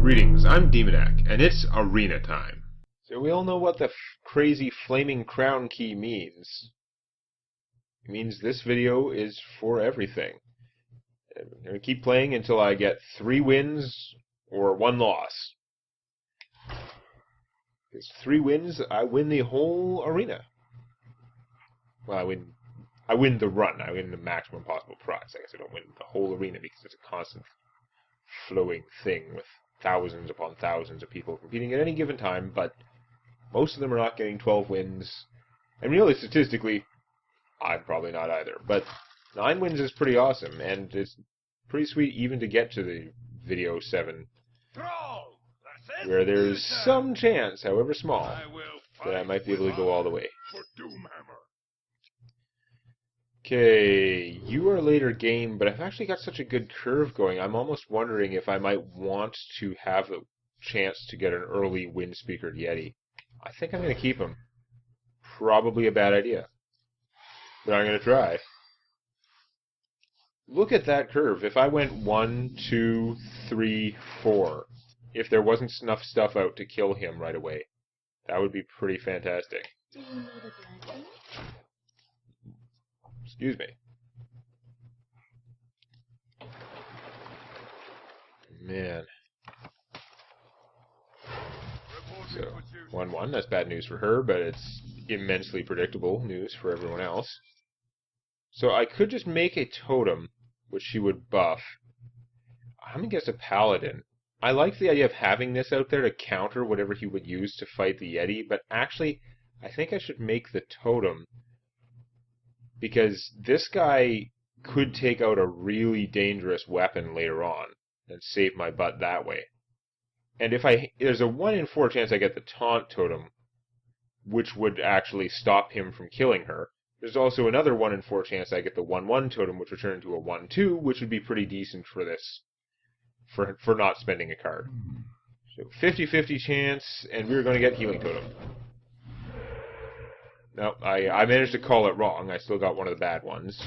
Greetings, I'm Demonac, and it's arena time. So we all know what the crazy flaming crown key means. It means this video is for everything. I'm going to keep playing until I get 3 wins or 1 loss. Because 3 wins, I win the whole arena. Well, I win the run. I win the maximum possible prize. I guess I don't win the whole arena because it's a constant flowing thing with thousands upon thousands of people competing at any given time, but most of them are not getting 12 wins. And really, statistically, I'm probably not either. But 9 wins is pretty awesome, and it's pretty sweet even to get to the video 7, where there's some chance, however small, that I might be able to go all the way. Okay, you are later game, but I've actually got such a good curve going, I'm almost wondering if I might want to have a chance to get an early wind-speakered Yeti. I think I'm going to keep him. Probably a bad idea. But I'm going to try. Look at that curve. If I went 1, 2, 3, 4, if there wasn't enough stuff out to kill him right away, that would be pretty fantastic. Do you need a blessing? Excuse me. Man. So, 1-1, that's bad news for her, but it's immensely predictable news for everyone else. So I could just make a totem, which she would buff. I'm going to guess a paladin. I like the idea of having this out there to counter whatever he would use to fight the Yeti, but actually, I think I should make the totem, because this guy could take out a really dangerous weapon later on and save my butt that way. And if there's a 1 in 4 chance I get the taunt totem, which would actually stop him from killing her. There's also another 1 in 4 chance I get the 1-1 totem, which would turn into a 1-2, which would be pretty decent for this, for not spending a card. So 50-50 chance, and we're going to get healing totem. No, I managed to call it wrong. I still got one of the bad ones.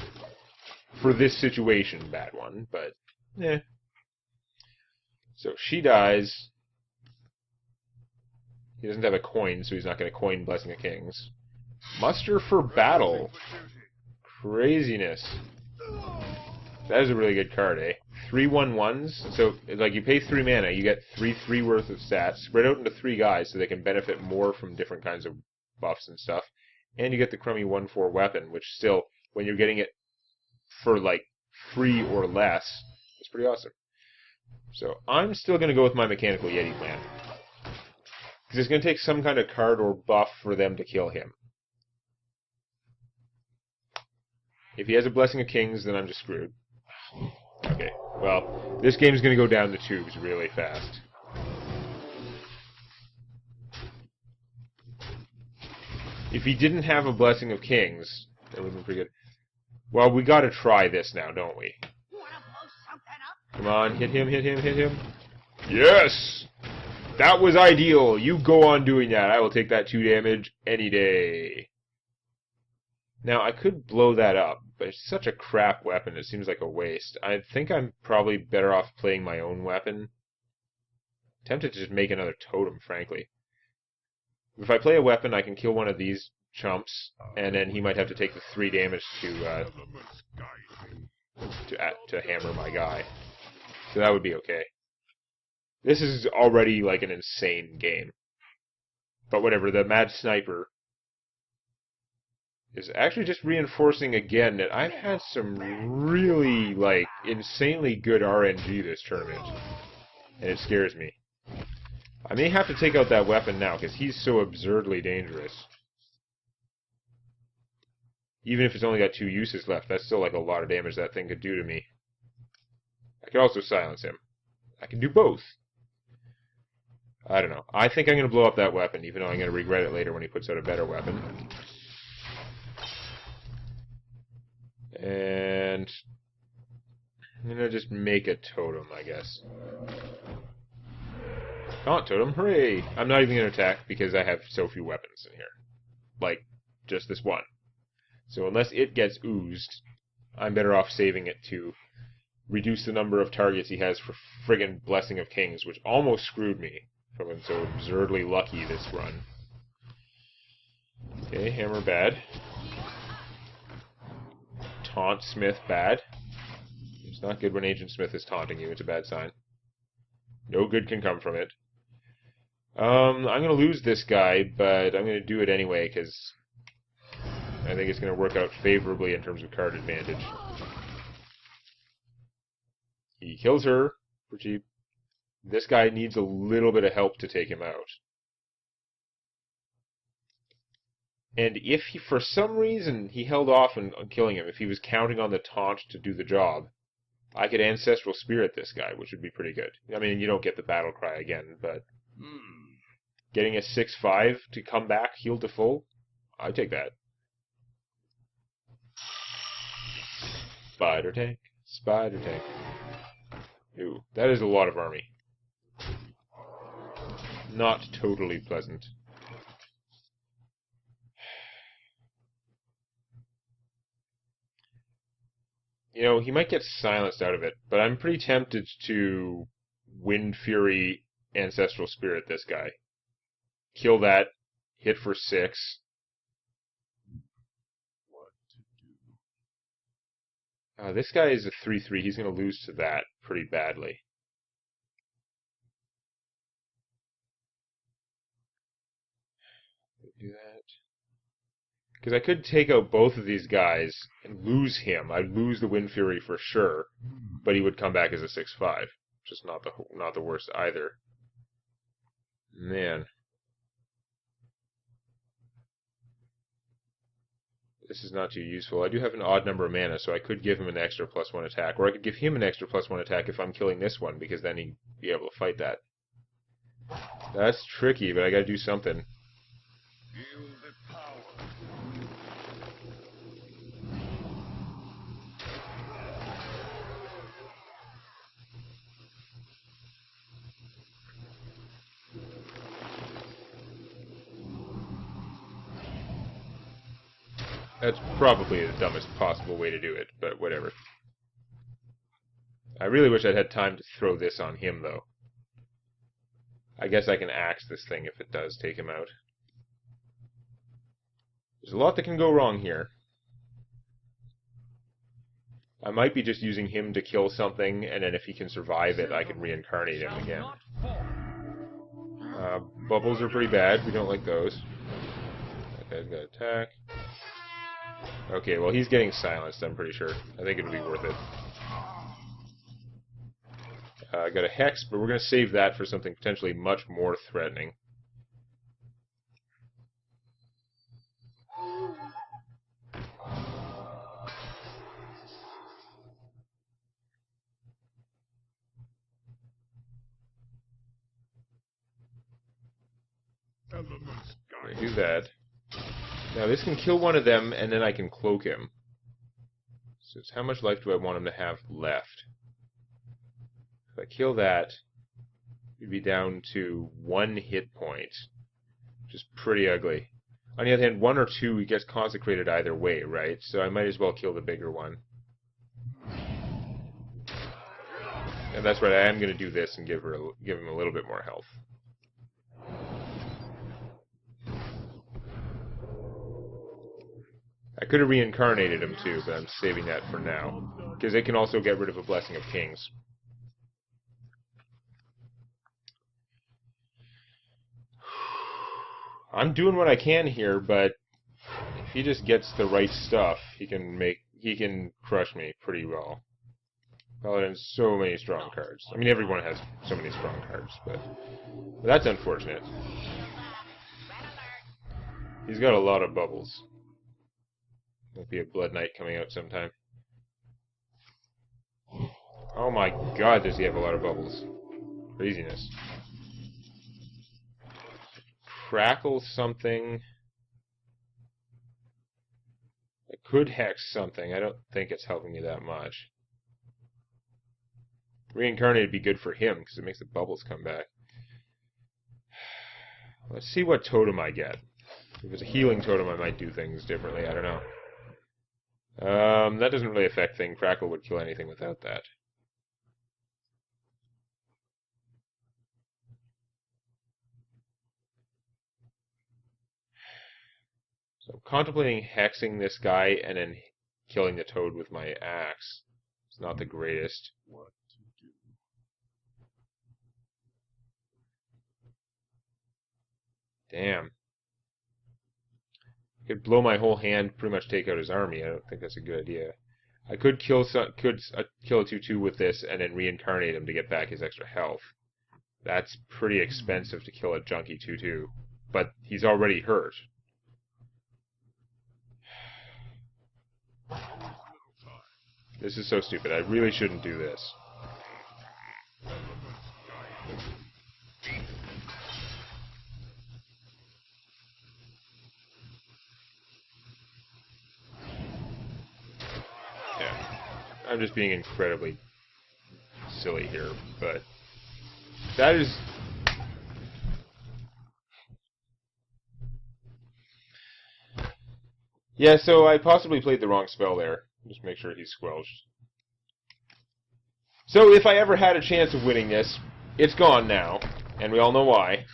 For this situation, bad one, but, eh. So she dies. He doesn't have a coin, so he's not going to coin Blessing of Kings. Muster for battle. Craziness. That is a really good card, eh? 3 1/1s. So, like, you pay 3 mana, you get 3 worth of stats, spread out into 3 guys so they can benefit more from different kinds of buffs and stuff. And you get the crummy 1/4 weapon, which still, when you're getting it for, like, free or less, is pretty awesome. So, I'm still going to go with my Mechanical Yeti plan. Because it's going to take some kind of card or buff for them to kill him. If he has a Blessing of Kings, then I'm just screwed. Okay, well, this game's going to go down the tubes really fast. If he didn't have a Blessing of Kings, that would have been pretty good. Well, we got to try this now, don't we? Come on, hit him, hit him, hit him. Yes! That was ideal. You go on doing that. I will take that 2 damage any day. Now, I could blow that up, but it's such a crap weapon, it seems like a waste. I think I'm probably better off playing my own weapon. Tempted to just make another totem, frankly. If I play a weapon, I can kill one of these chumps, and then he might have to take the 3 damage to hammer my guy. So that would be okay. This is already like an insane game. But whatever, the Mad Sniper is actually just reinforcing again that I've had some really, like, insanely good RNG this tournament. And it scares me. I may have to take out that weapon now, because he's so absurdly dangerous. Even if it's only got 2 uses left, that's still like a lot of damage that thing could do to me. I could also silence him. I can do both. I don't know. I think I'm going to blow up that weapon, even though I'm going to regret it later when he puts out a better weapon. And I'm going to just make a totem, I guess. Taunt totem, hooray! I'm not even going to attack because I have so few weapons in here. Like, just this one. So unless it gets oozed, I'm better off saving it to reduce the number of targets he has for friggin' Blessing of Kings, which almost screwed me from being so absurdly lucky this run. Okay, Hammer bad. Taunt Smith bad. It's not good when Agent Smith is taunting you, it's a bad sign. No good can come from it. I'm going to lose this guy, but I'm going to do it anyway, because I think it's going to work out favorably in terms of card advantage. He kills her for cheap. This guy needs a little bit of help to take him out. And if he, for some reason, he held off on killing him, if he was counting on the taunt to do the job, I could Ancestral Spirit this guy, which would be pretty good. I mean, you don't get the Battle Cry again, but getting a 6/5 to come back healed to full, I'd take that. Spider tank, spider tank. Ooh, that is a lot of army. Not totally pleasant. You know, he might get silenced out of it, but I'm pretty tempted to Windfury Ancestral Spirit this guy. Kill that, hit for 6. This guy is a 3/3. He's going to lose to that pretty badly. Do that. Because I could take out both of these guys and lose him. I'd lose the Windfury for sure, but he would come back as a 6/5. Which is not the worst either. Man. This is not too useful. I do have an odd number of mana, so I could give him an extra +1 attack. Or I could give him an extra +1 attack if I'm killing this one, because then he'd be able to fight that. That's tricky, but I gotta do something. Feel the power. That's probably the dumbest possible way to do it, but whatever. I really wish I'd had time to throw this on him, though. I guess I can axe this thing if it does take him out. There's a lot that can go wrong here. I might be just using him to kill something, and then if he can survive it, I can reincarnate him again. Bubbles are pretty bad. We don't like those. Okay, I've got attack. Okay, well, he's getting silenced, I'm pretty sure. I think it'll be worth it. I got a Hex, but we're going to save that for something potentially much more threatening. I do that. Now this can kill one of them, and then I can cloak him. So it's how much life do I want him to have left? If I kill that, he'd be down to 1 hit point, which is pretty ugly. On the other hand, 1 or 2, he gets consecrated either way, right? So I might as well kill the bigger one. And that's right, I am going to do this and give him a little bit more health. I could have reincarnated him too, but I'm saving that for now. Because it can also get rid of a Blessing of Kings. I'm doing what I can here, but if he just gets the right stuff, he can crush me pretty well. Paladin's so many strong cards. I mean, everyone has so many strong cards, but that's unfortunate. He's got a lot of bubbles. Might be a Blood Knight coming out sometime. Oh my god, does he have a lot of bubbles. Craziness. Crackle something. I could Hex something. I don't think it's helping me that much. Reincarnate would be good for him, because it makes the bubbles come back. Let's see what totem I get. If it's a healing totem, I might do things differently. I don't know. That doesn't really affect things. Crackle would kill anything without that. So I'm contemplating hexing this guy and then killing the toad with my axe. It's not the greatest. What to do? Damn. Could blow my whole hand, pretty much take out his army. I don't think that's a good idea. I could kill kill a 2/2 with this and then reincarnate him to get back his extra health. That's pretty expensive to kill a junky 2/2, but he's already hurt. This is so stupid. I really shouldn't do this. Yeah. I'm just being incredibly silly here, but that is... Yeah, so I possibly played the wrong spell there. Just make sure he's squelched. So if I ever had a chance of winning this, it's gone now, and we all know why.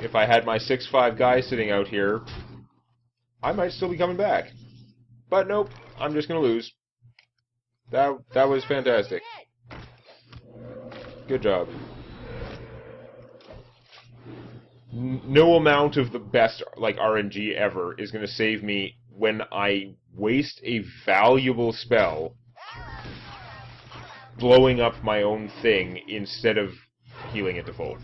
If I had my 6'5" guy sitting out here, I might still be coming back. But nope, I'm just gonna lose. That was fantastic. Good job. No amount of the best like RNG ever is gonna save me when I waste a valuable spell blowing up my own thing instead of healing it to full.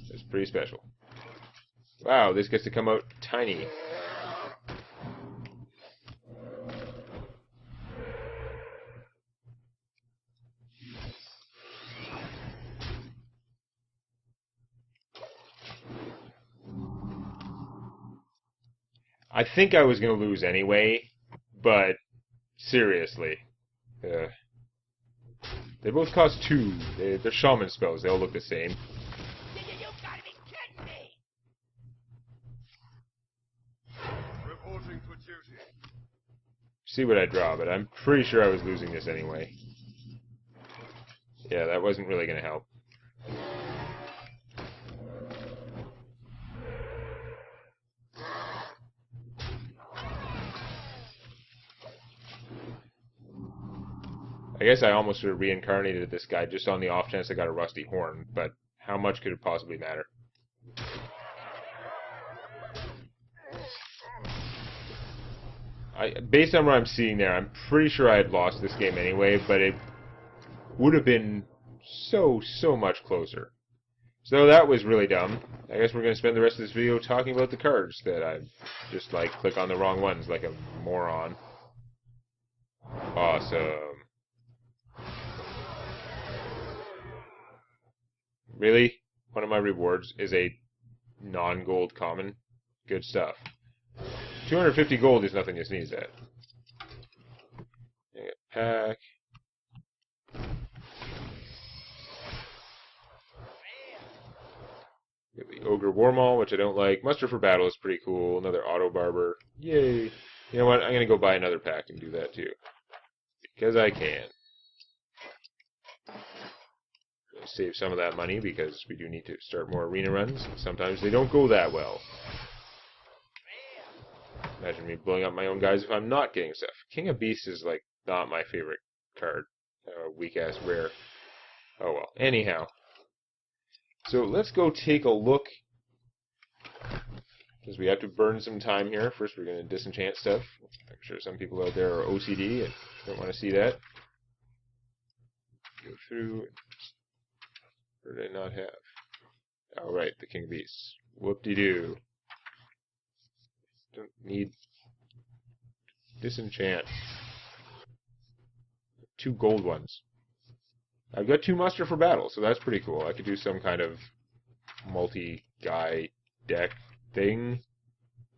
It's pretty special. Wow, this gets to come out tiny. I think I was going to lose anyway, but seriously. They both cost 2. They're shaman spells. They all look the same. You gotta be kidding me! Reporting for duty. See what I draw, but I'm pretty sure I was losing this anyway. Yeah, that wasn't really going to help. I guess I almost sort of reincarnated this guy just on the off chance I got a rusty horn, but how much could it possibly matter? Based on what I'm seeing there, I'm pretty sure I had lost this game anyway, but it would have been so much closer. So that was really dumb. I guess we're going to spend the rest of this video talking about the cards that I just, like, click on the wrong ones like a moron. Awesome. Really? One of my rewards is a non-gold common? Good stuff. 250 gold is nothing to sneeze at. Pack. Get the Ogre Warmaul, which I don't like. Muster for Battle is pretty cool. Another Auto Barber. Yay. You know what? I'm going to go buy another pack and do that too. Because I can. Save some of that money because we do need to start more arena runs. Sometimes they don't go that well. Imagine me blowing up my own guys if I'm not getting stuff. King of Beasts is like not my favorite card. Weak ass rare. Oh well. Anyhow. So let's go take a look. Because we have to burn some time here. First we're going to disenchant stuff. I'm sure some people out there are OCD and don't want to see that. Go through. Or did I not have? Oh, right, the King of Beasts. Whoop-de-doo. Don't need disenchant. 2 gold ones. I've got 2 muster for battle, so that's pretty cool. I could do some kind of multi-guy deck thing.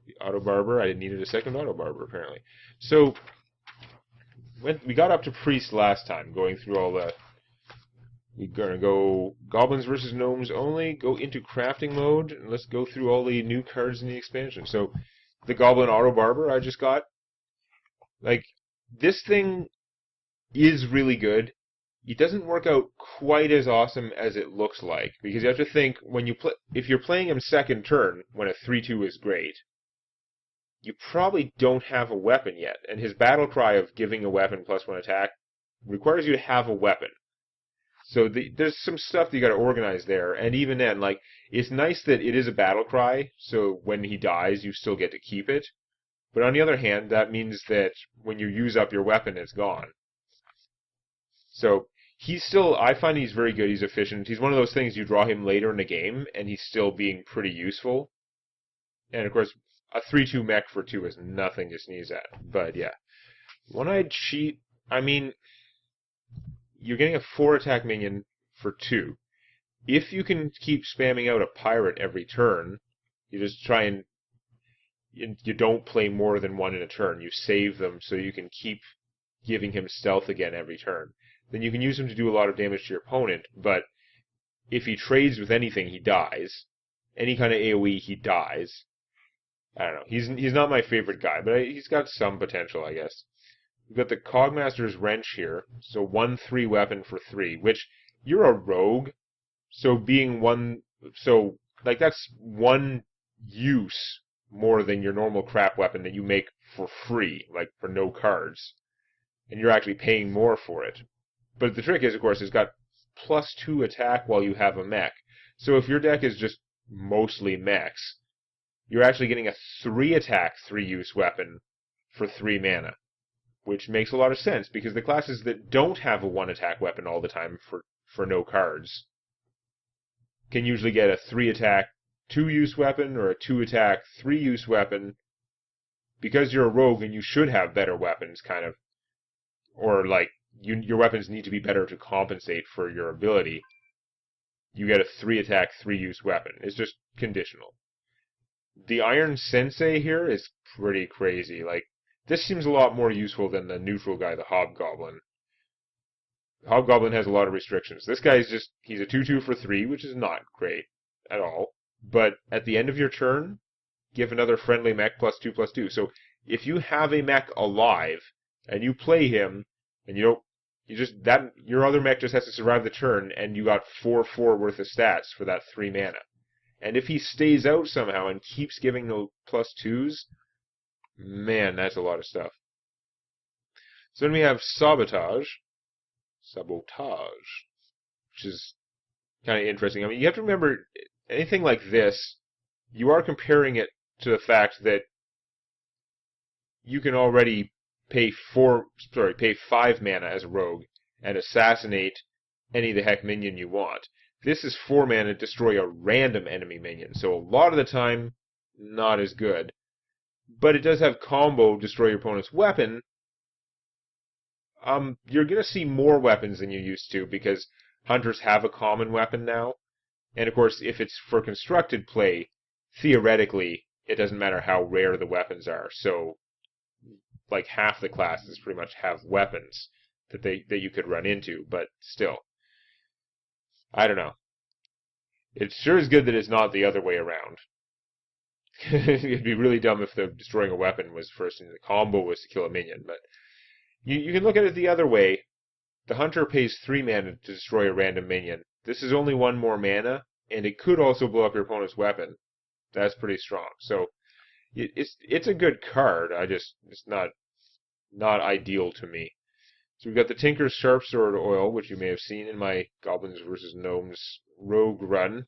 The Auto Barber, I needed a second Auto Barber, apparently. So, we got up to Priest last time, going through all the... We're going to go Goblins versus Gnomes only, go into crafting mode, and let's go through all the new cards in the expansion. So, the Goblin Auto Barber I just got, like, this thing is really good, it doesn't work out quite as awesome as it looks like, because you have to think when you play. If you're playing him second turn when a 3/2 is great, you probably don't have a weapon yet, and his battle cry of giving a weapon +1 attack requires you to have a weapon. So there's some stuff that you got to organize there, and even then, like, it's nice that it is a battle cry, so when he dies, you still get to keep it. But on the other hand, that means that when you use up your weapon, it's gone. So he's still, I find he's very good. He's efficient. He's one of those things you draw him later in the game, and he's still being pretty useful. And of course, a 3/2 mech for 2 is nothing to sneeze at. But yeah, One-Eyed Cheat. I mean, you're getting a 4 attack minion for 2. If you can keep spamming out a pirate every turn, you just try and you don't play more than 1 in a turn. You save them so you can keep giving him stealth again every turn. Then you can use him to do a lot of damage to your opponent, but if he trades with anything, he dies. Any kind of AoE, he dies. I don't know. He's not my favorite guy, but he's got some potential, I guess. We've got the Cogmaster's Wrench here, so 1/3 weapon for 3, which you're a rogue, so being that's 1 use more than your normal crap weapon that you make for free, like for no cards, and you're actually paying more for it. But the trick is, of course, it's got +2 attack while you have a mech. So if your deck is just mostly mechs, you're actually getting a 3 attack, 3 use weapon for 3 mana. Which makes a lot of sense, because the classes that don't have a 1 attack weapon all the time for no cards can usually get a 3 attack, 2 use weapon, or a 2 attack, 3 use weapon, because you're a rogue and you should have better weapons, kind of. Or, like, your weapons need to be better to compensate for your ability. You get a 3 attack, 3 use weapon. It's just conditional. The Iron Sensei here is pretty crazy. Like, this seems a lot more useful than the neutral guy, the Hobgoblin. The Hobgoblin has a lot of restrictions. This guy is he's a 2/2 for 3, which is not great at all. But at the end of your turn, give another friendly mech +2/+2. So if you have a mech alive, and you play him, and your other mech just has to survive the turn, and you got 4/4 worth of stats for that 3 mana. And if he stays out somehow and keeps giving the +2s, man, that's a lot of stuff. So then we have Sabotage, which is kind of interesting. I mean, you have to remember, anything like this, you are comparing it to the fact that you can already pay 5 mana as a rogue and assassinate any the heck minion you want. This is 4 mana to destroy a random enemy minion, so a lot of the time, not as good. But it does have combo, destroy your opponent's weapon. You're going to see more weapons than you used to, because hunters have a common weapon now. And of course, if it's for constructed play, theoretically, it doesn't matter how rare the weapons are. So, like, half the classes pretty much have weapons that you could run into, but still. I don't know. It sure is good that it's not the other way around. It'd be really dumb if the destroying a weapon was first and the combo was to kill a minion, but you can look at it the other way. The hunter pays 3 mana to destroy a random minion. This is only 1 more mana, and it could also blow up your opponent's weapon. That's pretty strong. So it's a good card. It's not ideal to me. So we've got the Tinker's Sharpsword Oil, which you may have seen in my Goblins vs. Gnomes Rogue run.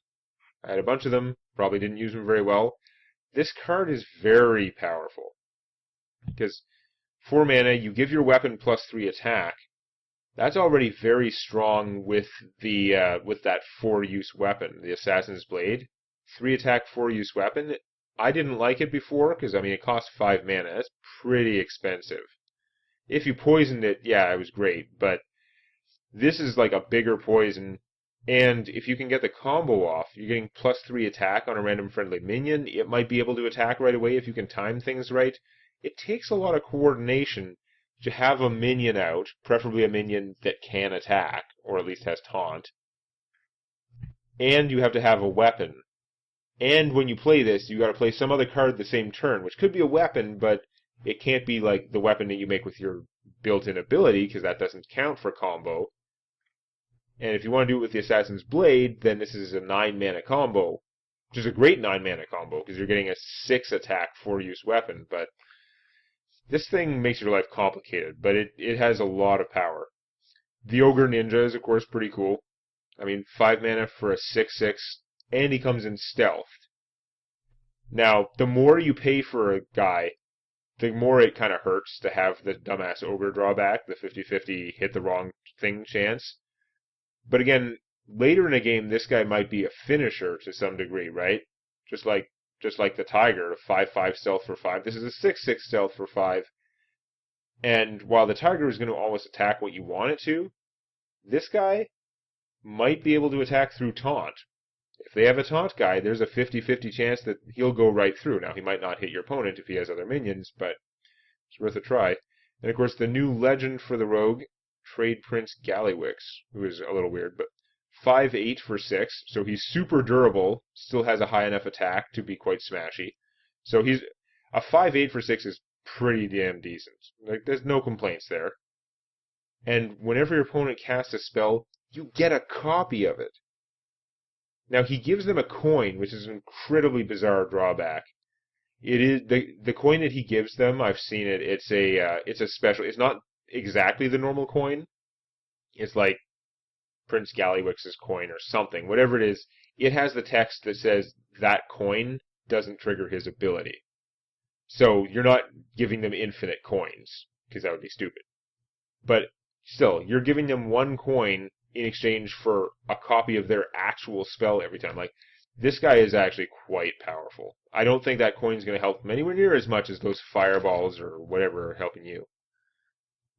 I had a bunch of them, probably didn't use them very well. This card is very powerful, because 4 mana, you give your weapon +3 attack. That's already very strong with that 4-use weapon, the Assassin's Blade. 3 attack, 4-use weapon. I didn't like it before, because, I mean, it cost 5 mana. That's pretty expensive. If you poisoned it, yeah, it was great, but this is like a bigger poison, and if you can get the combo off, you're getting +3 attack on a random friendly minion. It might be able to attack right away if you can time things right. It takes a lot of coordination to have a minion out, preferably a minion that can attack, or at least has taunt, and you have to have a weapon. And when you play this, you got to play some other card the same turn, which could be a weapon, but it can't be like the weapon that you make with your built-in ability, because that doesn't count for combo. And if you want to do it with the Assassin's Blade, then this is a 9-mana combo, which is a great 9-mana combo, because you're getting a 6-attack, 4-use weapon, but this thing makes your life complicated, but it has a lot of power. The Ogre Ninja is, of course, pretty cool. I mean, 5 mana for a 6/6, and he comes in stealthed. Now, the more you pay for a guy, the more it kind of hurts to have the dumbass Ogre drawback, the 50-50 hit the wrong thing chance. But again, later in a game, this guy might be a finisher to some degree, right? Just like the Tiger, 5/5 stealth for 5. This is a 6/6 stealth for 5. And while the Tiger is going to always attack what you want it to, this guy might be able to attack through taunt. If they have a taunt guy, there's a 50-50 chance that he'll go right through. Now, he might not hit your opponent if he has other minions, but it's worth a try. And of course, the new legend for the rogue, Trade Prince Gallywix, who is a little weird, but 5/8 for 6, so he's super durable, still has a high enough attack to be quite smashy. So he's a 5/8 for 6 is pretty damn decent. Like, there's no complaints there. And whenever your opponent casts a spell, you get a copy of it. Now, he gives them a coin, which is an incredibly bizarre drawback. It is the coin that he gives them. I've seen it. It's a special. It's not exactly the normal coin. It's like Prince Gallywix's coin or something. Whatever it is, it has the text that says that coin doesn't trigger his ability. So you're not giving them infinite coins, because that would be stupid. But still, you're giving them one coin in exchange for a copy of their actual spell every time. Like, this guy is actually quite powerful. I don't think that coin's going to help them anywhere near as much as those fireballs or whatever are helping you.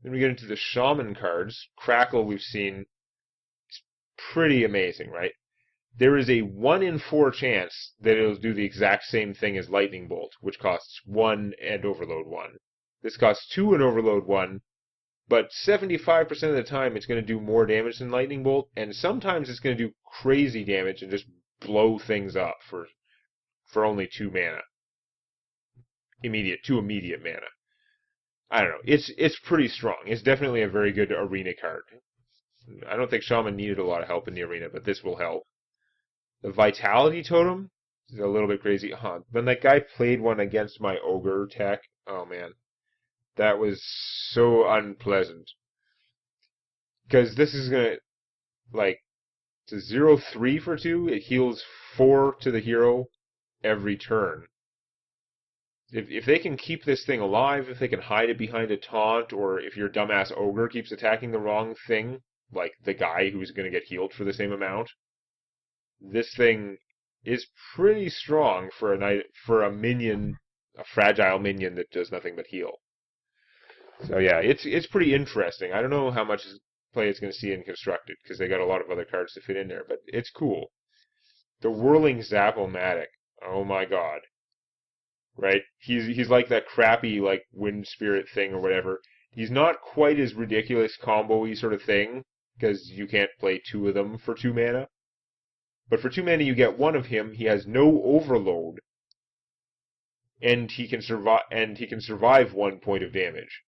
Then we get into the Shaman cards. Crackle, we've seen. It's pretty amazing, right? There is a 1 in 4 chance that it'll do the exact same thing as Lightning Bolt, which costs 1 and Overload 1. This costs 2 and Overload 1, but 75% of the time it's going to do more damage than Lightning Bolt, and sometimes it's going to do crazy damage and just blow things up for only 2 mana. Two immediate mana. I don't know. It's pretty strong. It's definitely a very good arena card. I don't think Shaman needed a lot of help in the arena, but this will help. The Vitality Totem is a little bit crazy. When that guy played one against my Ogre tech, oh man. That was so unpleasant. Because this is going to, like, it's a 0/3 for 2. It heals 4 to the hero every turn. If they can keep this thing alive, if they can hide it behind a taunt, or if your dumbass Ogre keeps attacking the wrong thing, like the guy who's going to get healed for the same amount, this thing is pretty strong for a minion, a fragile minion that does nothing but heal. So yeah, it's pretty interesting. I don't know how much play it's going to see in Constructed, because they got a lot of other cards to fit in there, but it's cool. The Whirling Zap-O-Matic. Oh my god. Right? He's like that crappy, like, Wind Spirit thing or whatever. He's not quite as ridiculous combo-y sort of thing, because you can't play 2 of them for 2 mana. But for 2 mana you get 1 of him, he has no overload, and he can survive 1 point of damage.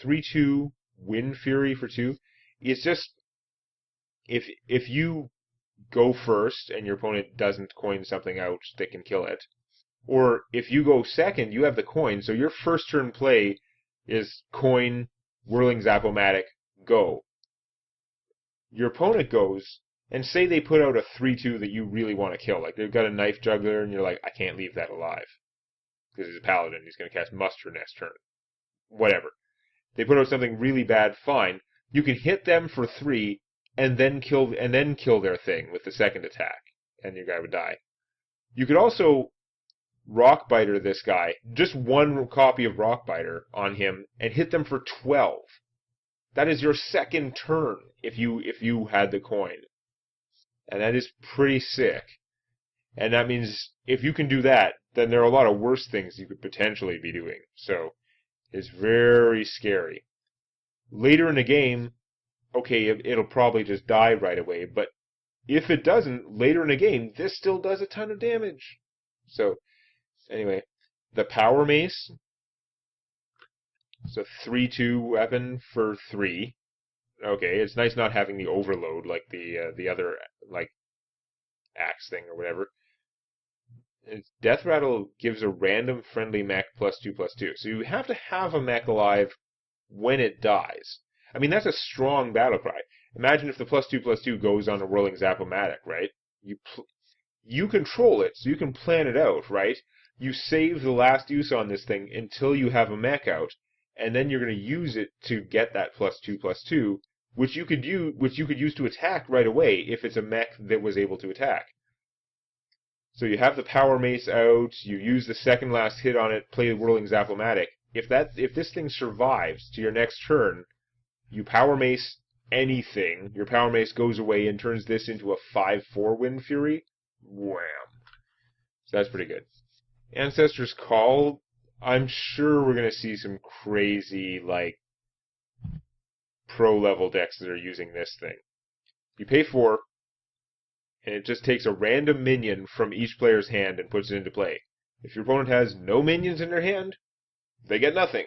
3/2 Windfury for 2. It's just, if you go first and your opponent doesn't coin something out that can kill it, or if you go second, you have the coin, so your first turn play is coin, Whirling Zap-O-Matic, go. Your opponent goes, and say they put out a 3/2 that you really want to kill. Like, they've got a Knife Juggler, and you're like, I can't leave that alive. Because he's a Paladin, he's going to cast Muster next turn. Whatever. They put out something really bad, fine. You can hit them for 3, and then kill their thing with the second attack, and your guy would die. You could also Rockbiter this guy, just 1 copy of Rockbiter on him, and hit them for 12. That is your second turn if you had the coin. And that is pretty sick. And that means if you can do that, then there are a lot of worse things you could potentially be doing. So it's very scary. Later in the game, okay, it'll probably just die right away, but if it doesn't, later in the game, this still does a ton of damage. So, anyway, the Power Mace. It's a 3/2 weapon for 3. okay, it's nice not having the overload like the other like axe thing or whatever. Death Rattle gives a random friendly mech +2/+2. So you have to have a mech alive when it dies. I mean, that's a strong battle cry. Imagine if the +2/+2 goes on a Whirling Zap-O-Matic, right? You control it, so you can plan it out, right? You save the last use on this thing until you have a mech out, and then you're going to use it to get that +2/+2, which you could use to attack right away if it's a mech that was able to attack. So you have the Power Mace out, you use the second last hit on it, play the Whirling Zap-O-Matic. If this thing survives to your next turn, you Power Mace anything, your Power Mace goes away and turns this into a 5/4 Windfury. Wham. So that's pretty good. Ancestor's Call, I'm sure we're going to see some crazy, like, pro-level decks that are using this thing. You pay 4, and it just takes a random minion from each player's hand and puts it into play. If your opponent has no minions in their hand, they get nothing.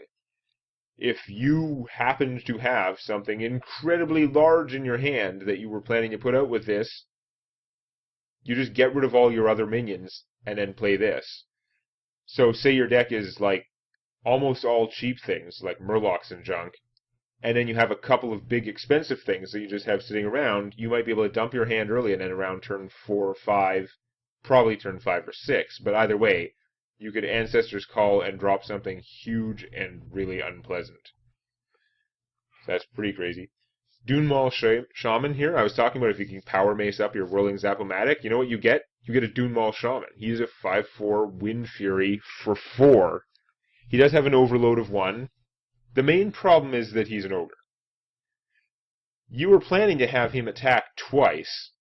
If you happen to have something incredibly large in your hand that you were planning to put out with this, you just get rid of all your other minions and then play this. So say your deck is like almost all cheap things, like Murlocs and junk, and then you have a couple of big expensive things that you just have sitting around, you might be able to dump your hand early and then around turn 4 or 5, probably turn 5 or 6, but either way, you could Ancestor's Call and drop something huge and really unpleasant. So that's pretty crazy. Dune Maul Shaman here. I was talking about if you can Power Mace up your Whirling Zap-O-Matic. You know what you get? You get a Dune Maul Shaman. He's a 5/4 Windfury for 4. He does have an overload of 1. The main problem is that he's an ogre. You were planning to have him attack twice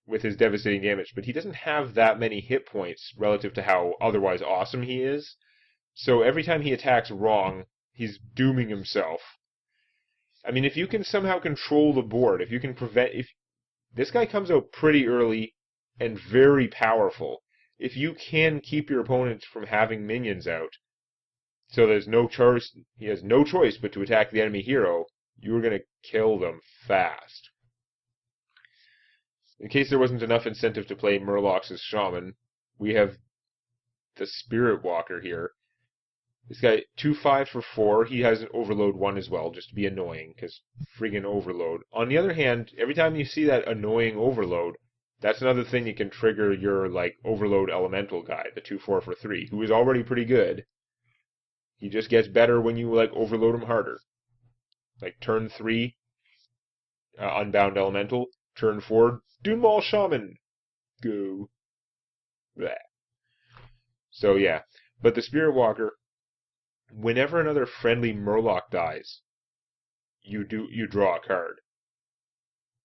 with his devastating damage, but he doesn't have that many hit points relative to how otherwise awesome he is. So every time he attacks wrong, he's dooming himself. I mean, if you can somehow control the board, if you can if this guy comes out pretty early and very powerful, if you can keep your opponents from having minions out, so there's no choice, he has no choice but to attack the enemy hero, you're going to kill them fast. In case there wasn't enough incentive to play Murlocs as Shaman, we have the Spirit Walker here. This guy, 2/5 for 4, he has an Overload 1 as well, just to be annoying, because friggin' Overload. On the other hand, every time you see that annoying Overload, that's another thing that can trigger your, like, Overload Elemental guy, the 2/4 for 3, who is already pretty good. He just gets better when you, like, overload him harder. Like, turn 3, Unbound Elemental. Turn 4, Dune Maul Shaman. Go. Bleh. So, yeah. But the Spirit Walker, whenever another friendly Murloc dies, you draw a card.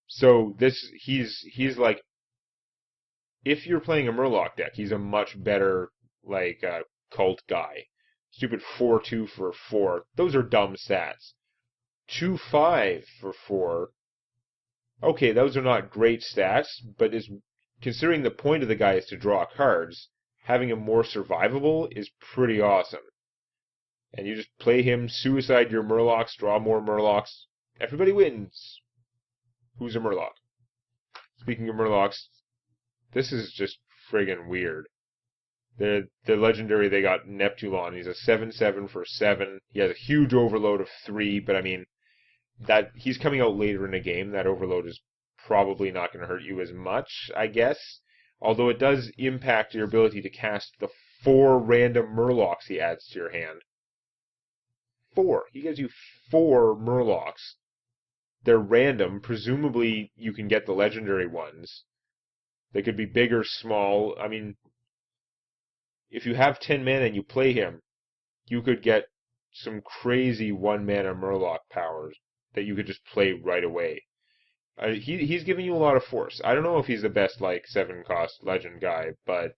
So he's like, if you're playing a Murloc deck, he's a much better like cult guy. Stupid 4/2 for 4. Those are dumb stats. 2/5 for 4. Okay, those are not great stats, but considering the point of the guy is to draw cards, having him more survivable is pretty awesome. And you just play him, suicide your Murlocs, draw more Murlocs. Everybody wins. Who's a Murloc? Speaking of Murlocs, this is just friggin' weird. The legendary, they got Neptulon. He's a 7/7 for 7. He has a huge overload of 3, but I mean, that he's coming out later in the game. That overload is probably not going to hurt you as much, I guess. Although it does impact your ability to cast the 4 random Murlocs he adds to your hand. 4. He gives you 4 Murlocs. They're random. Presumably, you can get the legendary ones. They could be big or small. I mean, if you have 10 mana and you play him, you could get some crazy 1-mana Murloc powers that you could just play right away. He's giving you a lot of force. I don't know if he's the best, like, 7-cost legend guy, but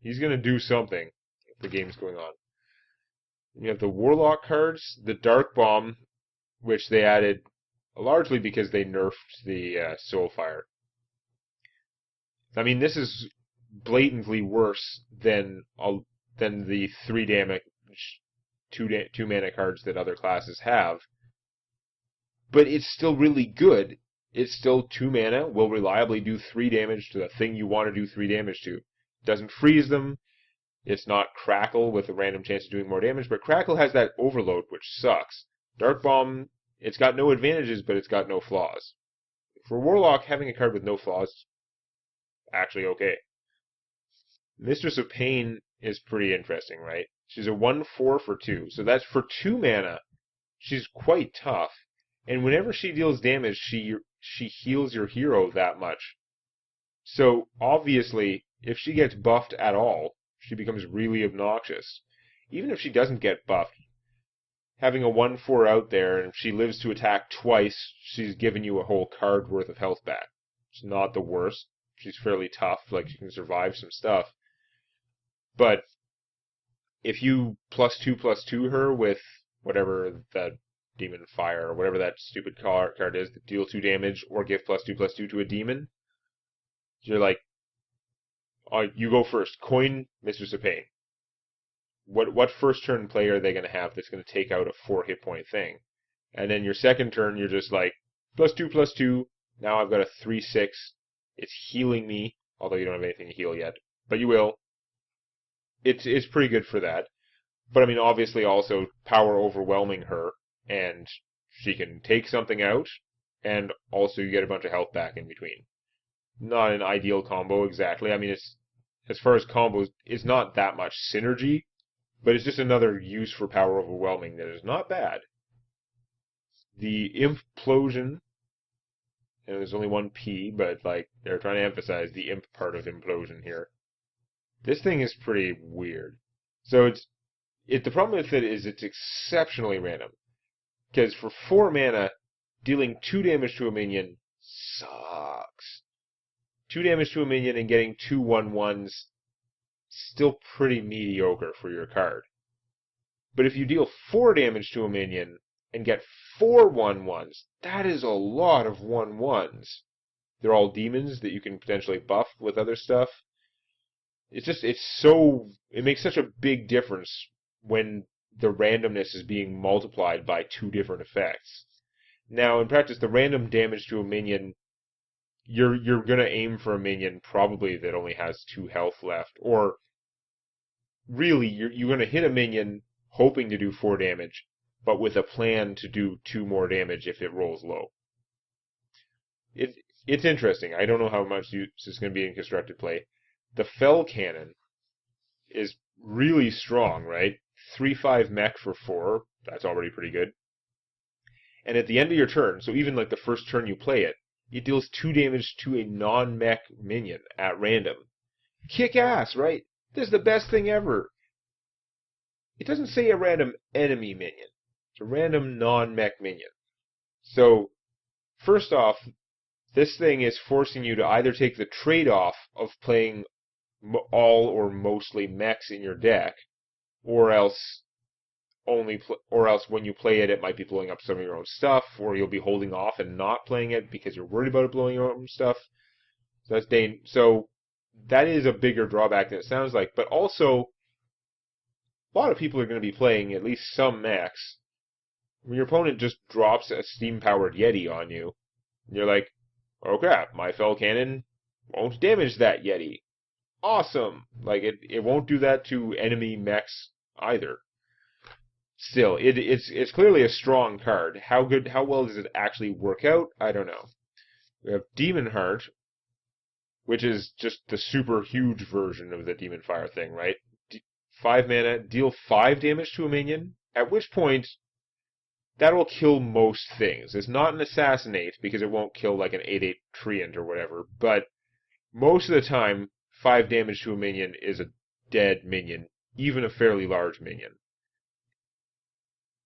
he's going to do something if the game's going on. You have the Warlock cards, the Dark Bomb, which they added largely because they nerfed the Soulfire. I mean, this is blatantly worse than the 3 damage, 2 mana cards that other classes have. but it's still really good. It's still 2 mana, will reliably do 3 damage to the thing you want to do 3 damage to. Doesn't freeze them. It's not Crackle with a random chance of doing more damage, but Crackle has that overload, which sucks. Dark Bomb, it's got no advantages, but it's got no flaws. For Warlock, having a card with no flaws, actually okay. Mistress of Pain is pretty interesting, right? She's a 1/4 for 2, so that's for 2 mana. She's quite tough, and whenever she deals damage, she heals your hero that much. So, obviously, if she gets buffed at all, she becomes really obnoxious. Even if she doesn't get buffed, having a 1/4 out there, and if she lives to attack twice, she's given you a whole card worth of health back. It's not the worst. She's fairly tough, like she can survive some stuff. But if you +2/+2 her with whatever that Demon Fire, or whatever that stupid card is that deal 2 damage, or give +2/+2 to a demon, you're like, you go first. Coin Mistress of Pain. What first turn play are they going to have that's going to take out a 4 hit point thing? And then your second turn, you're just like, +2/+2. Now I've got a 3/6. It's healing me, although you don't have anything to heal yet. But you will. It's pretty good for that. But I mean, obviously also power overwhelming her, and she can take something out, and also you get a bunch of health back in between. Not an ideal combo exactly. I mean, it's as far as combos, it's not that much synergy, but it's just another use for power overwhelming that is not bad. The Implosion, and there's only one P, but like they're trying to emphasize the imp part of implosion here. This thing is pretty weird. So the problem with it is it's exceptionally random. Because for 4 mana, dealing 2 damage to a minion sucks. 2 damage to a minion and getting 2 1/1s, still pretty mediocre for your card. But if you deal 4 damage to a minion and get 4 1/1s, that is a lot of 1/1s. They're all demons that you can potentially buff with other stuff. It makes such a big difference when the randomness is being multiplied by 2 different effects. Now, in practice, the random damage to a minion, you're going to aim for a minion probably that only has 2 health left, or really, you're going to hit a minion hoping to do 4 damage, but with a plan to do 2 more damage if it rolls low. It's interesting. I don't know how much use is going to be in constructed play. The Fell Cannon is really strong, right? 3/5 mech for 4. That's already pretty good. And at the end of your turn, so even like the first turn you play it, it deals 2 damage to a non-mech minion at random. Kick ass, right? This is the best thing ever. It doesn't say a random enemy minion. It's a random non-mech minion. So, first off, this thing is forcing you to either take the trade-off of playing all or mostly mechs in your deck, or else when you play it, it might be blowing up some of your own stuff, or you'll be holding off and not playing it because you're worried about it blowing your own stuff. So that is a bigger drawback than it sounds like. But also, a lot of people are going to be playing at least some mechs. When your opponent just drops a steam-powered Yeti on you, you're like, oh crap, my Fell Cannon won't damage that Yeti. Awesome! Like, it won't do that to enemy mechs either. Still, it's clearly a strong card. How well does it actually work out? I don't know. We have Demon Heart, which is just the super huge version of the Demon Fire thing, right? 5 mana, deal 5 damage to a minion, at which point that'll kill most things. It's not an Assassinate, because it won't kill like an 8/8 Treant or whatever, but most of the time, 5 damage to a minion is a dead minion, even a fairly large minion.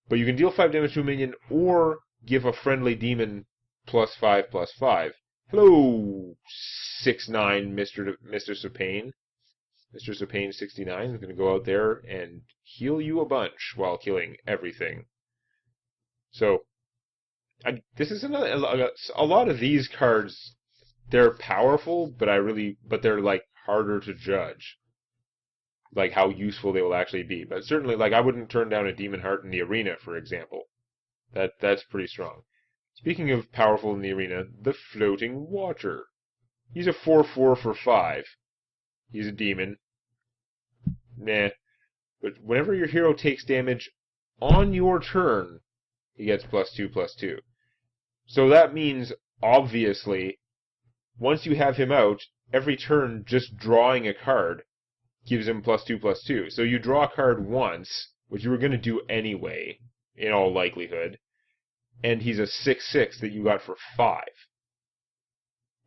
But you can deal 5 damage to a minion, or give a friendly demon +5/+5. Hello, 6/9 Mistress of Pain. Mistress of Pain 69 is going to go out there and heal you a bunch while killing everything. So, this is a lot of these cards. They're powerful, but they're like harder to judge, like how useful they will actually be. But certainly, like I wouldn't turn down a Demon Heart in the arena, for example. That's pretty strong. Speaking of powerful in the arena, the Floating Water. He's a 4/4 for 5. He's a demon. Nah. But whenever your hero takes damage on your turn, he gets +2/+2. So that means, obviously, once you have him out, every turn just drawing a card gives him +2/+2. So you draw a card once, which you were going to do anyway, in all likelihood, and he's a 6/6 that you got for 5.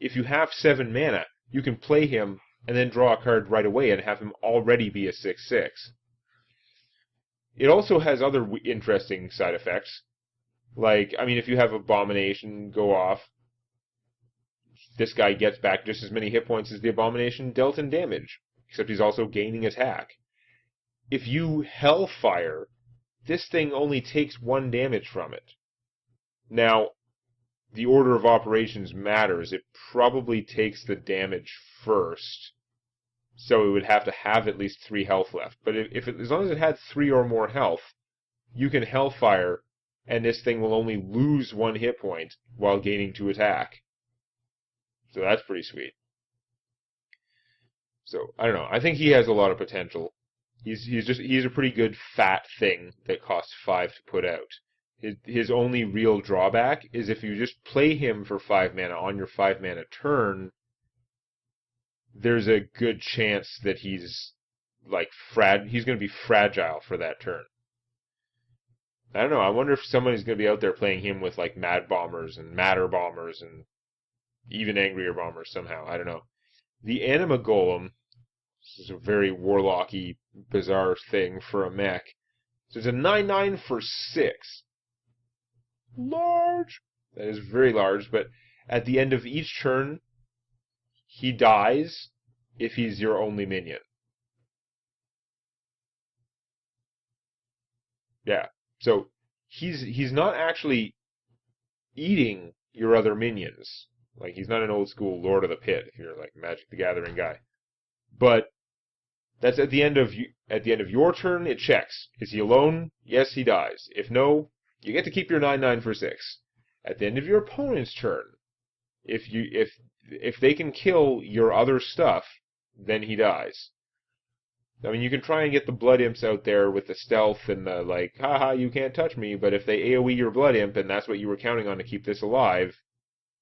If you have 7 mana, you can play him and then draw a card right away and have him already be a 6/6. It also has other interesting side effects. Like, I mean, if you have Abomination go off, this guy gets back just as many hit points as the Abomination dealt in damage, except he's also gaining attack. If you Hellfire, this thing only takes 1 damage from it. Now, the order of operations matters. It probably takes the damage first, so it would have to have at least 3 health left. But as long as it had 3 or more health, you can Hellfire, and this thing will only lose 1 hit point while gaining 2 attack. So that's pretty sweet. So, I don't know. I think he has a lot of potential. He's a pretty good fat thing that costs 5 to put out. His only real drawback is if you just play him for 5 mana on your 5 mana turn, there's a good chance that he's going to be fragile for that turn. I don't know. I wonder if somebody's going to be out there playing him with like Mad Bombers and Matter Bombers and even Angrier Bombers somehow. I don't know. The Anima Golem, this is a very warlocky, bizarre thing for a mech. So it's a 9/9 for 6. Large! That is very large, but at the end of each turn, he dies if he's your only minion. Yeah. So he's not actually eating your other minions. Like, he's not an old school Lord of the Pit if you're like Magic the Gathering guy. But that's at the end of your turn, it checks. Is he alone? Yes, he dies. If no, you get to keep your 9/9 for 6. At the end of your opponent's turn, if they can kill your other stuff, then he dies. I mean, you can try and get the Blood Imps out there with the stealth and the like, haha, you can't touch me, but if they AoE your Blood Imp and that's what you were counting on to keep this alive,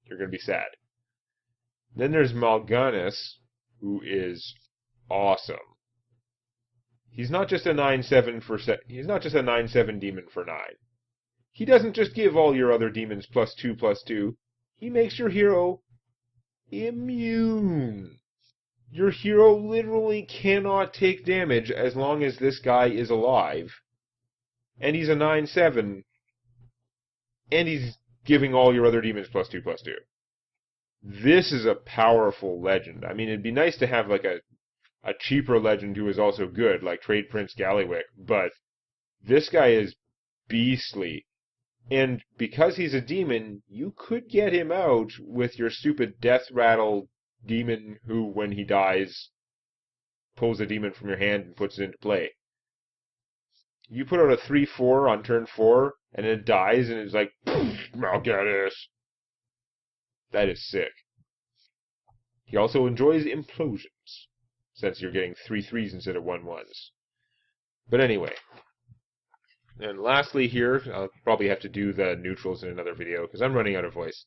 you're going to be sad. Then there's Mal'Ganis, who is awesome. He's not just a 9/7 demon for 9. He doesn't just give all your other demons +2/+2. He makes your hero immune. Your hero literally cannot take damage as long as this guy is alive. And he's a 9/7. And he's giving all your other demons +2/+2. This is a powerful legend. I mean, it'd be nice to have like a cheaper legend who is also good, like Trade Prince Galliwick, but this guy is beastly. And because he's a demon, you could get him out with your stupid Death Rattle demon who, when he dies, pulls a demon from your hand and puts it into play. You put out a 3/4 on turn 4, and it dies, and it's like, Mal'Ganis. That is sick. He also enjoys implosions, since you're getting 3/3s instead of 1/1s. But anyway. And lastly here, I'll probably have to do the neutrals in another video, because I'm running out of voice.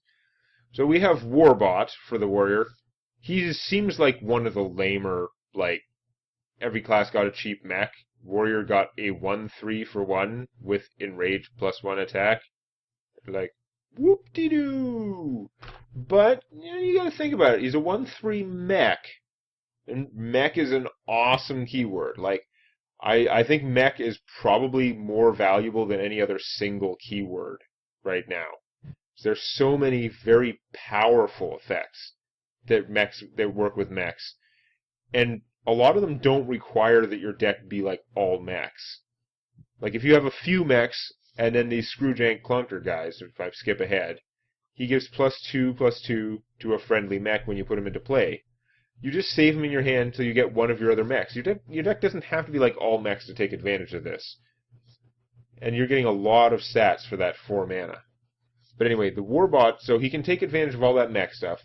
So we have Warbot for the warrior. He seems like one of the lamer, like, every class got a cheap mech. Warrior got a 1/3 for 1 with Enrage +1 attack. Like, whoop-de-doo! But, you gotta think about it. He's a 1/3 mech. And mech is an awesome keyword. Like, I think mech is probably more valuable than any other single keyword right now. There's so many very powerful effects that work with mechs. And a lot of them don't require that your deck be like all mechs. Like, if you have a few mechs, and then these Screwjank Clunker guys, if I skip ahead, he gives +2/+2 to a friendly mech when you put him into play. You just save him in your hand until you get one of your other mechs. Your deck doesn't have to be like all mechs to take advantage of this. And you're getting a lot of stats for that 4 mana. But anyway, the Warbot, so he can take advantage of all that mech stuff.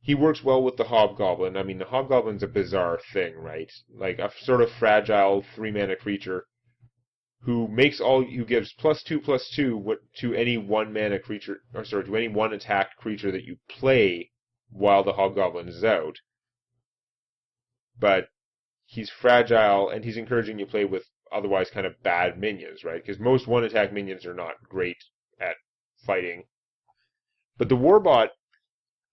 He works well with the Hobgoblin. I mean, the Hobgoblin's a bizarre thing, right? Like a sort of fragile 3-mana creature who gives +2/+2 to any 1-mana creature, or sorry, to any 1-attack creature that you play while the Hobgoblin is out. But he's fragile, and he's encouraging you to play with otherwise kind of bad minions, right? Because most 1-attack minions are not great at fighting. But the Warbot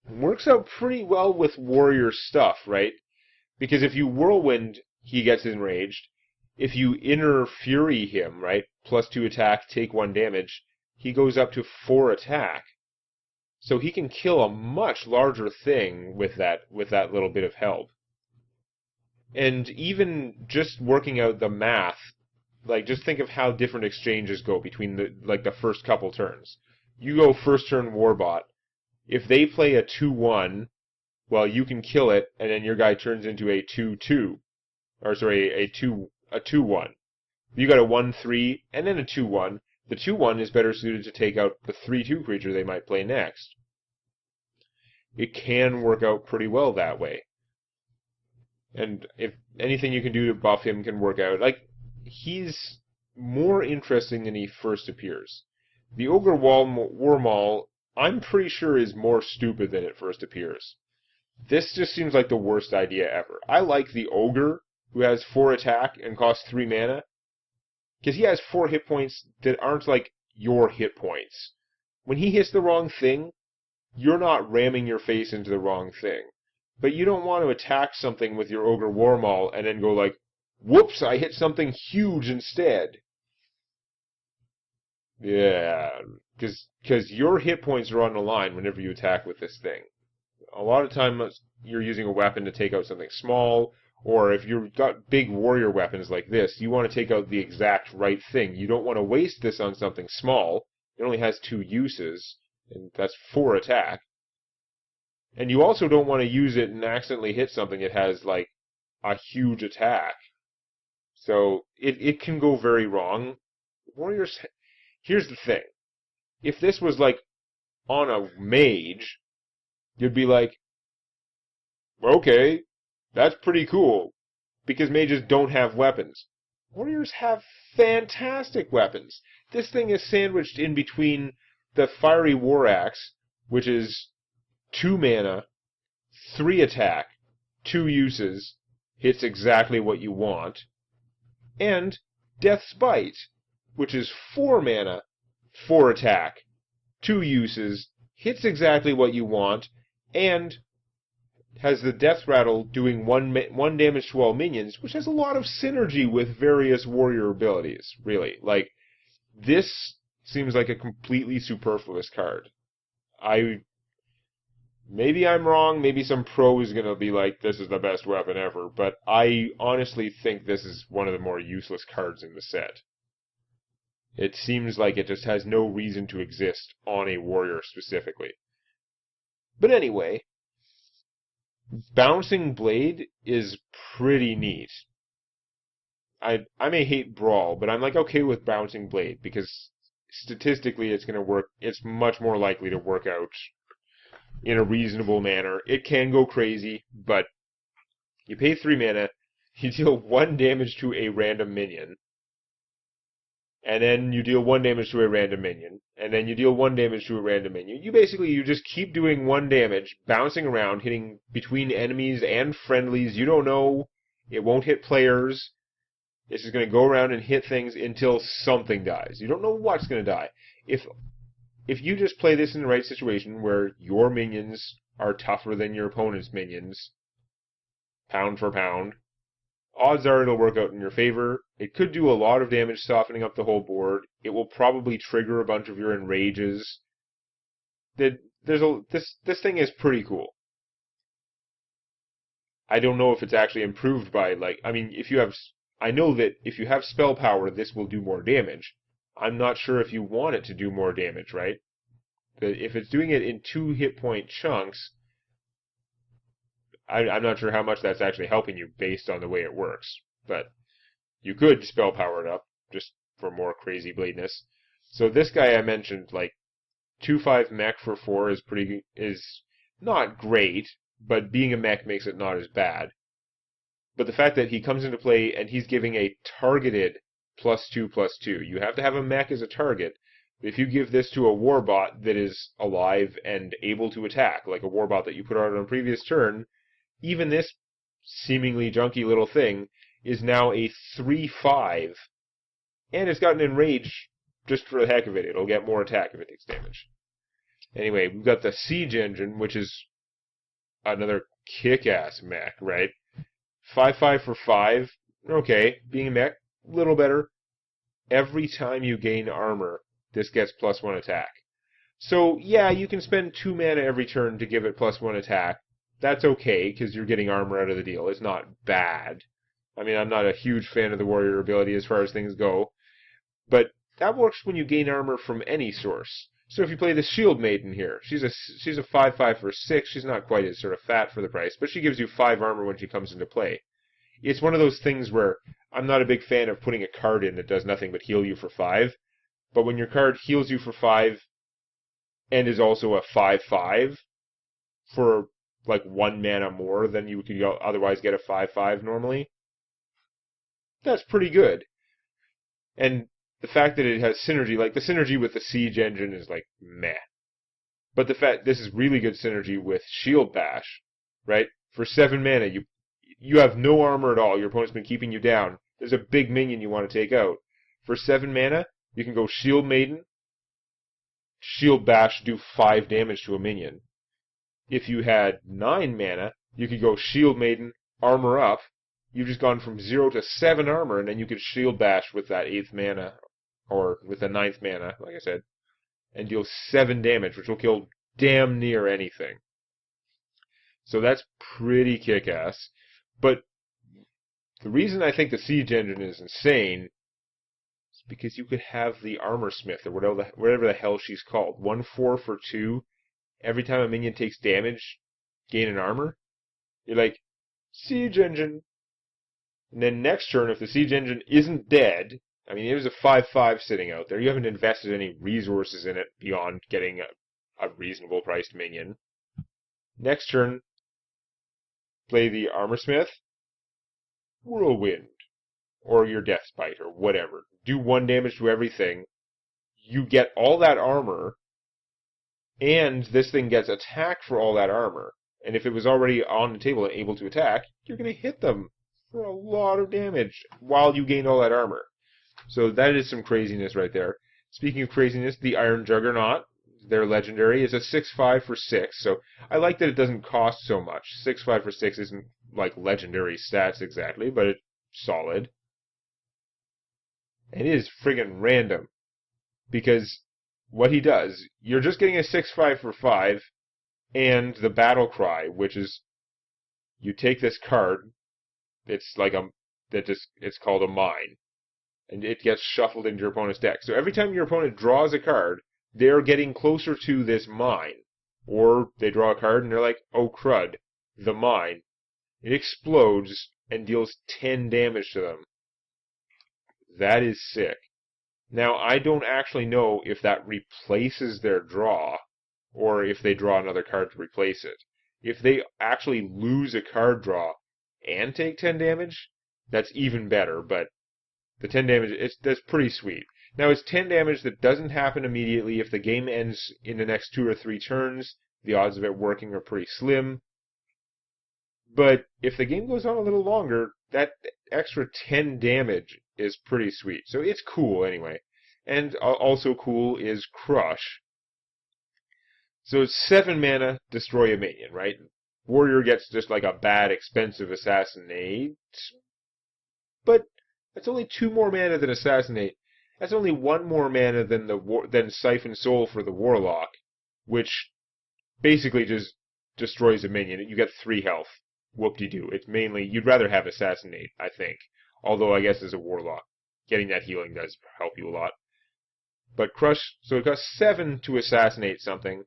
works out pretty well with warrior stuff, right? Because if you Whirlwind, he gets enraged. If you Inner Fury him, right, +2 attack, take 1 damage, he goes up to 4 attack. So he can kill a much larger thing with that little bit of help. And even just working out the math, like just think of how different exchanges go between the first couple turns. You go first turn Warbot. If they play a 2/1, well, you can kill it, and then your guy turns into a 2/2, or sorry, a 2/1. You got a 1/3 and then a 2/1. The 2/1 is better suited to take out the 3/2 creature they might play next. It can work out pretty well that way. And if anything you can do to buff him can work out, like, he's more interesting than he first appears. The Ogre Wormaul, I'm pretty sure, is more stupid than it first appears. This just seems like the worst idea ever. I like the Ogre, who has 4 attack and costs 3 mana, because he has 4 hit points that aren't like your hit points. When he hits the wrong thing, you're not ramming your face into the wrong thing. But you don't want to attack something with your Ogre Wormaul and then go like, whoops, I hit something huge instead. Yeah, because your hit points are on the line whenever you attack with this thing. A lot of times you're using a weapon to take out something small, or if you've got big warrior weapons like this, you want to take out the exact right thing. You don't want to waste this on something small. It only has 2 uses, and that's 4 attack. And you also don't want to use it and accidentally hit something that has, like, a huge attack. So, it can go very wrong. Warriors... Here's the thing. If this was, like, on a mage, you'd be like, okay, that's pretty cool. Because mages don't have weapons. Warriors have fantastic weapons. This thing is sandwiched in between the Fiery War Axe, which is 2 mana, 3 attack, 2 uses, hits exactly what you want, and Death's Bite, which is 4 mana, 4 attack, 2 uses, hits exactly what you want, and has the Death Rattle doing 1 damage to all minions, which has a lot of synergy with various warrior abilities, really. Like, this seems like a completely superfluous card. Maybe I'm wrong, maybe some pro is going to be like, this is the best weapon ever, but I honestly think this is one of the more useless cards in the set. It seems like it just has no reason to exist on a warrior specifically. But anyway, Bouncing Blade is pretty neat. I may hate Brawl, but I'm like okay with Bouncing Blade, because statistically it's going to work, it's much more likely to work out in a reasonable manner. It can go crazy, but you pay 3 mana, you deal 1 damage to a random minion, and then you deal 1 damage to a random minion, and then you deal 1 damage to a random minion. You just keep doing 1 damage, bouncing around, hitting between enemies and friendlies. You don't know. It won't hit players. It's just going to go around and hit things until something dies. You don't know what's going to die. If you just play this in the right situation where your minions are tougher than your opponent's minions, pound for pound, odds are it'll work out in your favor. It could do a lot of damage softening up the whole board. It will probably trigger a bunch of your enrages. This thing is pretty cool. I don't know if it's actually improved by, like, I mean, I know that if you have spell power, this will do more damage. I'm not sure if you want it to do more damage, right? But if it's doing it in 2 hit point chunks, I'm not sure how much that's actually helping you based on the way it works. But you could spell power it up, just for more crazy bladeness. So this guy I mentioned, like, 2/5 mech for 4 is not great, but being a mech makes it not as bad. But the fact that he comes into play and he's giving a targeted +2/+2. You have to have a mech as a target. If you give this to a warbot that is alive and able to attack, like a warbot that you put out on a previous turn, even this seemingly junky little thing is now a 3/5, and it's got an enrage just for the heck of it. It'll get more attack if it takes damage. Anyway, we've got the Siege Engine, which is another kick-ass mech, right? 5/5 for 5. Okay, being a mech, a little better. Every time you gain armor, this gets +1 attack. So, yeah, you can spend 2 mana every turn to give it +1 attack. That's okay, because you're getting armor out of the deal. It's not bad. I mean, I'm not a huge fan of the warrior ability as far as things go. But that works when you gain armor from any source. So if you play the Shield Maiden here, she's a 5/5 for 6. She's not quite as sort of fat for the price, but she gives you 5 armor when she comes into play. It's one of those things where I'm not a big fan of putting a card in that does nothing but heal you for 5. But when your card heals you for 5 and is also a 5/5 for like 1 mana more than you could otherwise get a 5/5 normally, that's pretty good. And the fact that it has synergy, like the synergy with the Siege Engine is like meh. But the fact this is really good synergy with Shield Bash, right? For 7 mana, you have no armor at all. Your opponent's been keeping you down. There's a big minion you want to take out. For 7 mana, you can go Shield Maiden, Shield Bash, do 5 damage to a minion. If you had 9 mana, you could go Shield Maiden, armor up. You've just gone from 0 to 7 armor, and then you could Shield Bash with that 8th mana, or with the 9th mana, like I said, and deal 7 damage, which will kill damn near anything. So that's pretty kick-ass. But the reason I think the Siege Engine is insane is because you could have the Armor Smith, or whatever the hell she's called. 1/4 for 2. Every time a minion takes damage, gain an armor. You're like, Siege Engine. And then next turn, if the Siege Engine isn't dead, I mean, there's a 5/5 sitting out there. You haven't invested any resources in it beyond getting a reasonable priced minion. Next turn, play the Armor Smith, Whirlwind, or your Death Bite, or whatever. Do 1 damage to everything. You get all that armor, and this thing gets attack for all that armor. And if it was already on the table and able to attack, you're going to hit them for a lot of damage while you gain all that armor. So that is some craziness right there. Speaking of craziness, the Iron Juggernaut, their legendary, is a 6/5 for 6. So I like that it doesn't cost so much. 6/5 for 6 isn't like legendary stats exactly, but it's solid. And it is friggin' random. Because what he does, you're just getting a 6/5 for 5, and the Battle Cry, which is, you take this card, it's like it's called a mine, and it gets shuffled into your opponent's deck. So every time your opponent draws a card, they're getting closer to this mine. Or they draw a card and they're like, oh crud, the mine. It explodes and deals 10 damage to them. That is sick. Now, I don't actually know if that replaces their draw, or if they draw another card to replace it. If they actually lose a card draw and take 10 damage, that's even better, but the 10 damage, that's pretty sweet. Now, it's 10 damage that doesn't happen immediately. If the game ends in the next 2 or 3 turns, the odds of it working are pretty slim. But if the game goes on a little longer, that extra 10 damage is pretty sweet. So it's cool anyway. And also cool is Crush. So it's 7 mana, destroy a minion, right? Warrior gets just like a bad, expensive Assassinate. But that's only 2 more mana than Assassinate. That's only 1 more mana than Siphon Soul for the Warlock, which basically just destroys a minion. You get 3 health. Whoop-de-doo. It's mainly, you'd rather have Assassinate, I think. Although I guess as a Warlock, getting that healing does help you a lot. But Crush, so it costs 7 to assassinate something,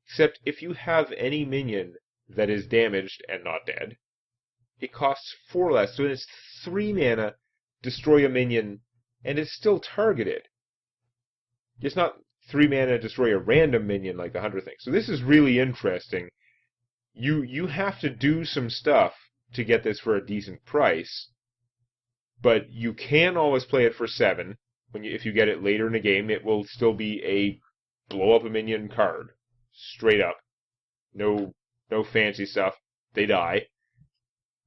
except if you have any minion that is damaged and not dead, it costs 4 less. So it's 3 mana, destroy a minion, and it's still targeted. It's not 3 mana destroy a random minion like the Hunter thing. So this is really interesting. You have to do some stuff to get this for a decent price, but you can always play it for 7. If you get it later in the game, it will still be a blow up a minion card. Straight up. No fancy stuff. They die.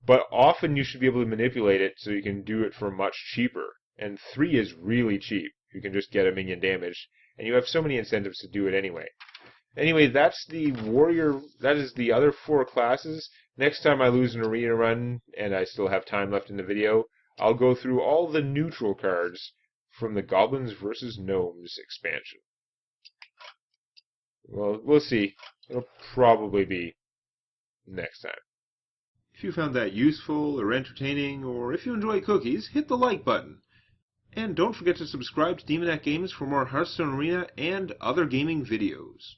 But often you should be able to manipulate it so you can do it for much cheaper. And 3 is really cheap. You can just get a minion damaged. And you have so many incentives to do it anyway. Anyway, that's the warrior. That is the other 4 classes. Next time I lose an arena run, and I still have time left in the video, I'll go through all the neutral cards from the Goblins vs. Gnomes expansion. Well, we'll see. It'll probably be next time. If you found that useful or entertaining, or if you enjoy cookies, hit the like button. And don't forget to subscribe to Demonac Games for more Hearthstone Arena and other gaming videos.